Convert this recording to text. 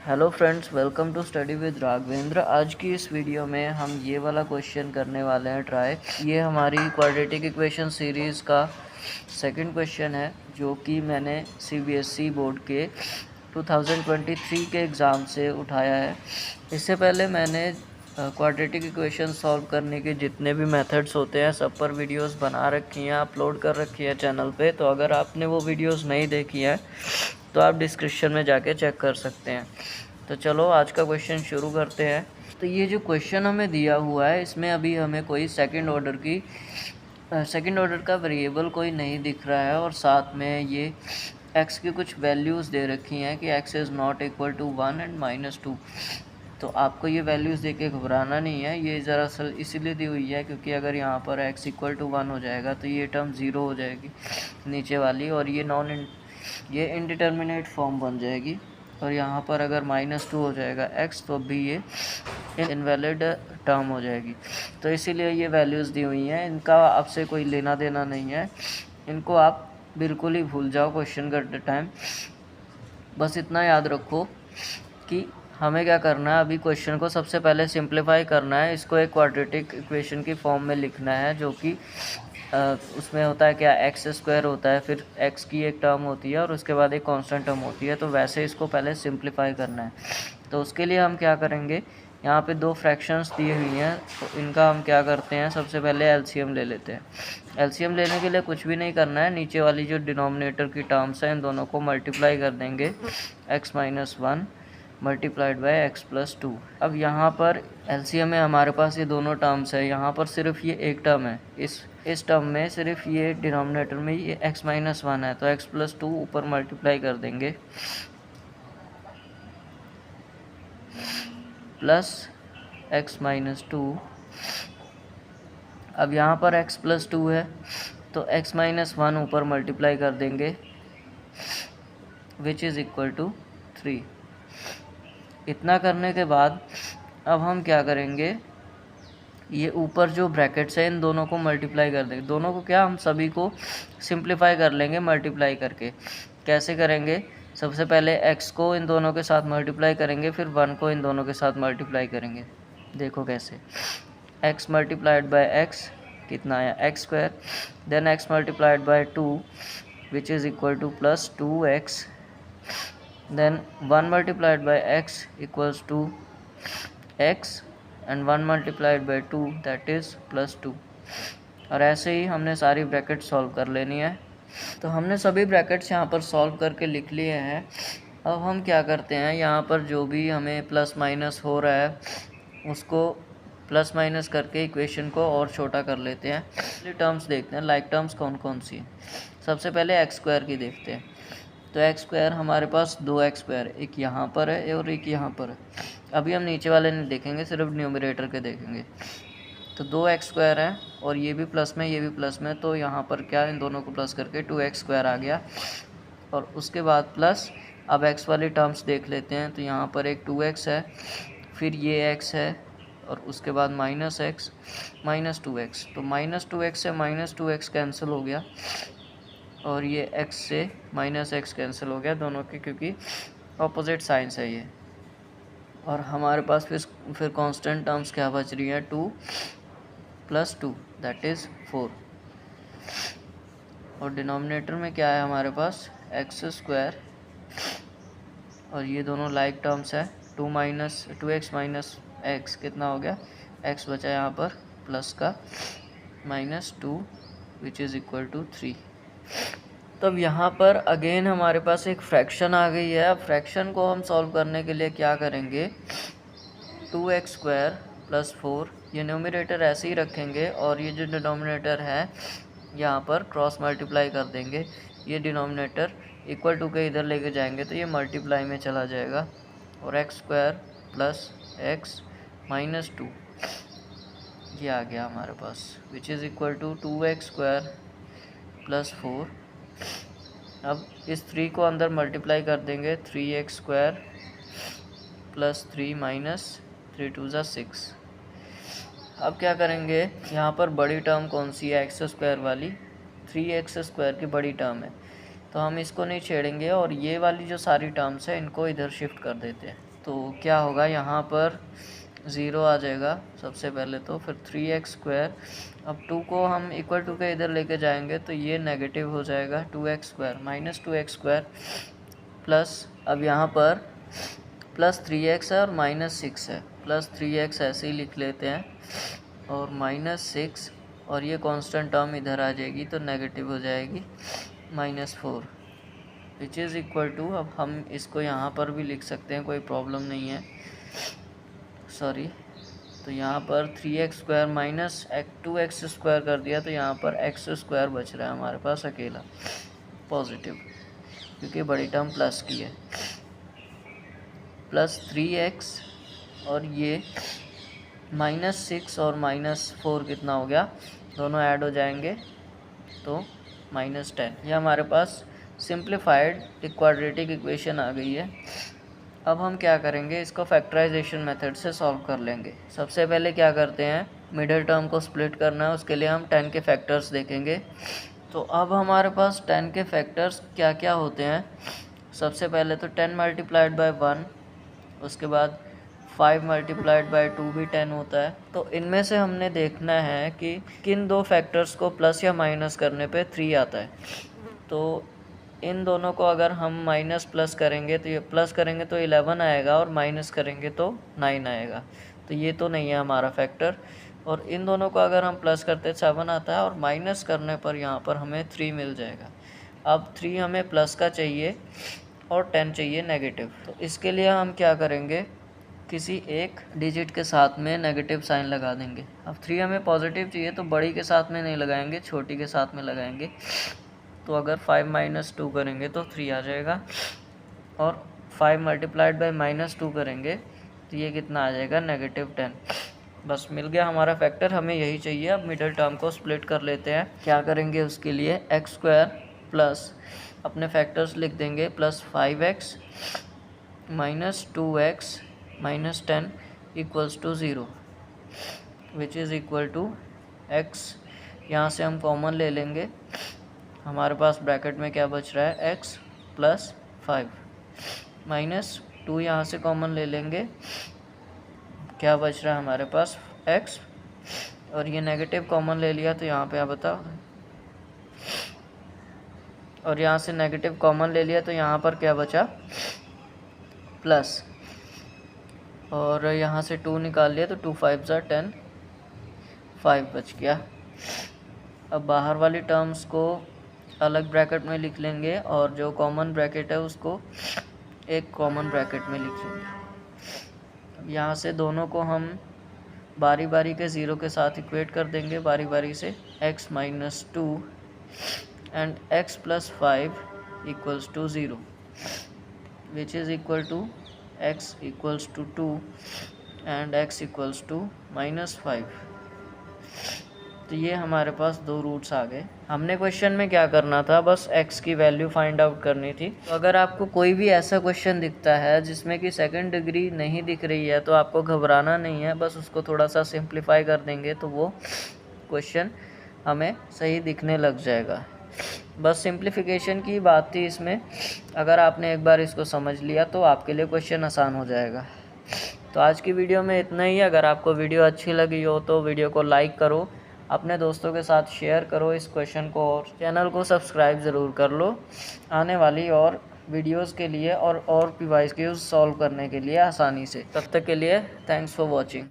Hello friends, welcome to study with Raghavendra. आज की इस वीडियो में हम ये वाला क्वेश्चन करने वाले हैं ट्राई। ये हमारी क्वाड्रेटिक इक्वेशन सीरीज़ का सेकंड क्वेश्चन है, जो कि मैंने सीबीएसई बोर्ड के 2023 के एग्ज़ाम से उठाया है। इससे पहले मैंने क्वाड्रेटिक इक्वेशन सॉल्व करने के जितने भी मेथड्स होते हैं सब पर वीडियोस बना रखी हैं, अपलोड कर रखी है चैनल पे। तो अगर आपने वो वीडियोस नहीं देखी है तो आप डिस्क्रिप्शन में जाके चेक कर सकते हैं। तो चलो आज का क्वेश्चन शुरू करते हैं। तो ये जो क्वेश्चन हमें दिया हुआ है, इसमें अभी हमें कोई सेकंड ऑर्डर का वेरिएबल कोई नहीं दिख रहा है, और साथ में ये x की कुछ वैल्यूज़ दे रखी हैं कि x is not equal to 1 and -2। तो आपको ये वैल्यूज़ देख के घबराना नहीं है। ये दरअसल इसीलिए दी हुई है क्योंकि अगर यहाँ पर x इक्वल टू 1 हो जाएगा तो ये टर्म 0 हो जाएगी नीचे वाली, और ये इनडिटर्मिनेट फॉर्म बन जाएगी। और यहाँ पर अगर -2 हो जाएगा x तो भी ये इनवैलिड टर्म हो जाएगी। तो इसीलिए ये वैल्यूज़ दी हुई हैं, इनका आपसे कोई लेना देना नहीं है। इनको आप बिल्कुल ही भूल जाओ क्वेश्चन करते टाइम। बस इतना याद रखो कि हमें क्या करना है, अभी क्वेश्चन को सबसे पहले सिंप्लीफाई करना है। इसको एक क्वाड्रेटिक इक्वेशन की फॉर्म में लिखना है, जो कि उसमें होता है क्या, x² होता है, फिर x की एक टर्म होती है और उसके बाद एक कांस्टेंट टर्म होती है। तो वैसे इसको पहले सिंप्लीफाई करना है। तो उसके लिए हम क्या करेंगे, यहाँ पे दो फ्रैक्शंस दी हुई हैं, तो इनका हम क्या करते हैं, सबसे पहले एलसीएम ले लेते हैं। एलसीएम लेने के लिए कुछ भी नहीं करना है, नीचे वाली जो डिनोमिनेटर की टर्म्स हैं इन दोनों को मल्टीप्लाई कर देंगे, x - 1 मल्टीप्लाइड बाय x+2। अब यहाँ पर एलसीएम में हमारे पास ये दोनों टर्म्स है, यहाँ पर सिर्फ ये एक टर्म है, इस टर्म में सिर्फ ये डिनोमिनेटर में ये x - 1 है, तो x+2 ऊपर मल्टीप्लाई कर देंगे प्लस x - 2। अब यहाँ पर x+2 है तो x - 1 ऊपर मल्टीप्लाई कर देंगे, विच इज़ इक्वल टू 3। इतना करने के बाद अब हम क्या करेंगे, ये ऊपर जो ब्रैकेट्स हैं इन दोनों को मल्टीप्लाई कर देंगे। दोनों को क्या, हम सभी को सिंप्लीफाई कर लेंगे मल्टीप्लाई करके। कैसे करेंगे, सबसे पहले x को इन दोनों के साथ मल्टीप्लाई करेंगे, फिर 1 को इन दोनों के साथ मल्टीप्लाई करेंगे। देखो कैसे, x मल्टीप्लाइड बाय x कितना आया, x², then x multiplied by 2 which is equal to plus 2x, then 1 multiplied by x equals to x and 1 multiplied by 2 that is plus 2। और ऐसे ही हमने सारी ब्रैकेट सॉल्व कर लेनी है। तो हमने सभी ब्रैकेट्स यहाँ पर सॉल्व करके लिख लिए हैं। अब हम क्या करते हैं, यहाँ पर जो भी हमें प्लस माइनस हो रहा है उसको प्लस माइनस करके इक्वेशन को और छोटा कर लेते हैं। पहले टर्म्स देखते हैं, लाइक टर्म्स कौन कौन सी हैं। सबसे पहले x² की देखते हैं। तो x² हमारे पास 2x², एक यहाँ पर है और एक यहाँ पर है। अभी हम नीचे वाले नहीं देखेंगे, सिर्फ न्यूमरेटर के देखेंगे। तो 2x² है और ये भी प्लस में, ये भी प्लस में, तो यहाँ पर क्या, इन दोनों को प्लस करके 2x² आ गया। और उसके बाद प्लस, अब x वाली टर्म्स देख लेते हैं। तो यहाँ पर एक 2x है, फिर ये x है, और उसके बाद -x -2x। तो -2x से -2x कैंसिल हो गया, और ये x से -x कैंसिल हो गया दोनों के, क्योंकि ऑपोजिट साइंस है ये। और हमारे पास फिर कांस्टेंट टर्म्स क्या बच रही है, 2 + 2 दैट इज़ 4। और डिनोमिनेटर में क्या है हमारे पास, x², और ये दोनों लाइक टर्म्स है, 2x - x कितना हो गया, x बचा यहाँ पर प्लस का -2 विच इज़ इक्वल टू 3। तब यहाँ पर अगेन हमारे पास एक फ्रैक्शन आ गई है। अब फ्रैक्शन को हम सॉल्व करने के लिए क्या करेंगे, 2x² + 4, ये न्यूमरेटर ऐसे ही रखेंगे, और ये जो डिनोमिनेटर है यहाँ पर क्रॉस मल्टीप्लाई कर देंगे। ये डिनोमिनेटर इक्वल टू के इधर लेके जाएंगे तो ये मल्टीप्लाई में चला जाएगा, और x² + x - 2 ये आ गया हमारे पास, which is equal to 2x² + 4। अब इस 3 को अंदर मल्टीप्लाई कर देंगे, 3x² + 3 - 3 2 6। अब क्या करेंगे, यहाँ पर बड़ी टर्म कौन सी है, x² वाली, 3x² की बड़ी टर्म है, तो हम इसको नहीं छेड़ेंगे, और ये वाली जो सारी टर्म्स है इनको इधर शिफ्ट कर देते हैं। तो क्या होगा, यहाँ पर 0 आ जाएगा सबसे पहले तो, फिर 3x²। अब 2 को हम इक्वल टू के इधर लेके जाएंगे तो ये नेगेटिव हो जाएगा, 2x² माइनस 2x² प्लस, अब यहाँ पर प्लस 3x है और माइनस 6 है, प्लस 3x ऐसे ही लिख लेते हैं और माइनस 6, और ये कांस्टेंट टर्म इधर आ जाएगी तो नेगेटिव हो जाएगी -4, विच इज़ इक्वल टू, अब हम इसको यहाँ पर भी लिख सकते हैं, कोई प्रॉब्लम नहीं है, सॉरी। तो यहाँ पर 3x² माइनस 2x² कर दिया तो यहाँ पर x² बच रहा है हमारे पास अकेला पॉजिटिव, क्योंकि बड़ी टर्म प्लस की है, प्लस 3x और ये -6 और -4 कितना हो गया, दोनों ऐड हो जाएंगे तो -10। ये हमारे पास सिंप्लीफाइड क्वाड्रेटिक इक्वेशन आ गई है। अब हम क्या करेंगे, इसको फैक्टराइजेशन मेथड से सॉल्व कर लेंगे। सबसे पहले क्या करते हैं, मिडिल टर्म को स्प्लिट करना है, उसके लिए हम 10 के फैक्टर्स देखेंगे। तो अब हमारे पास 10 के फैक्टर्स क्या क्या होते हैं। सबसे पहले तो 10 मल्टीप्लाइड बाय 1, उसके बाद 5 मल्टीप्लाइड बाय 2 भी 10 होता है। तो इनमें से हमने देखना है कि किन दो फैक्टर्स को प्लस या माइनस करने पे 3 आता है। तो इन दोनों को अगर हम माइनस प्लस करेंगे तो ये प्लस करेंगे तो 11 आएगा और माइनस करेंगे तो 9 आएगा, तो ये तो नहीं है हमारा फैक्टर। और इन दोनों को अगर हम प्लस करते 7 आता है और माइनस करने पर यहाँ पर हमें 3 मिल जाएगा। अब 3 हमें प्लस का चाहिए और 10 चाहिए नेगेटिव। तो इसके लिए हम क्या करेंगे, किसी एक डिजिट के साथ में नेगेटिव साइन लगा देंगे। अब 3 हमें पॉजिटिव चाहिए तो बड़ी के साथ में नहीं लगाएंगे, छोटी के साथ में लगाएंगे। तो अगर 5 - 2 करेंगे तो 3 आ जाएगा, और 5 मल्टीप्लाइड बाय -2 करेंगे तो ये कितना आ जाएगा, -10। बस मिल गया हमारा फैक्टर, हमें यही चाहिए। अब मिडिल टर्म को स्प्लिट कर लेते हैं। क्या करेंगे उसके लिए, x² प्लस अपने फैक्टर्स लिख देंगे, plus 5x minus 2x minus 10 equals to 0, which is equal to x। यहाँ से हम कॉमन ले लेंगे, हमारे पास ब्रैकेट में क्या बच रहा है, x प्लस 5 माइनस 2, यहाँ से कॉमन ले लेंगे, क्या बच रहा है हमारे पास x, और ये नेगेटिव कॉमन ले लिया तो यहाँ पे आप बताओ, और यहाँ से नेगेटिव कॉमन ले लिया तो यहाँ पर क्या बचा, प्लस, और यहाँ से 2 निकाल लिया तो 2 5 ज़ा 10, 5 बच गया। अब बाहर वाली टर्म्स को अलग ब्रैकेट में लिख लेंगे और जो कॉमन ब्रैकेट है उसको एक कॉमन ब्रैकेट में लिख लेंगे। अब यहाँ से दोनों को हम बारी बारी के 0 के साथ इक्वेट कर देंगे, बारी बारी से, x - 2 and x + 5 equals to 0, which is equal to x equals to 2 and x equals to -5। तो ये हमारे पास 2 रूट्स आ गए। हमने क्वेश्चन में क्या करना था, बस x की वैल्यू फाइंड आउट करनी थी। तो अगर आपको कोई भी ऐसा क्वेश्चन दिखता है जिसमें कि सेकंड डिग्री नहीं दिख रही है तो आपको घबराना नहीं है, बस उसको थोड़ा सा सिंप्लीफाई कर देंगे तो वो क्वेश्चन हमें सही दिखने लग जाएगा। बस सिंप्लीफिकेशन की बात थी इसमें। अगर आपने एक बार इसको समझ लिया तो आपके लिए क्वेश्चन आसान हो जाएगा। तो आज की वीडियो में इतना ही। अगर आपको वीडियो अच्छी लगी हो तो वीडियो को लाइक करो, अपने दोस्तों के साथ शेयर करो इस क्वेश्चन को, और चैनल को सब्सक्राइब ज़रूर कर लो आने वाली और वीडियोस के लिए और PYQs सॉल्व करने के लिए आसानी से। तब तक के लिए थैंक्स फॉर वॉचिंग।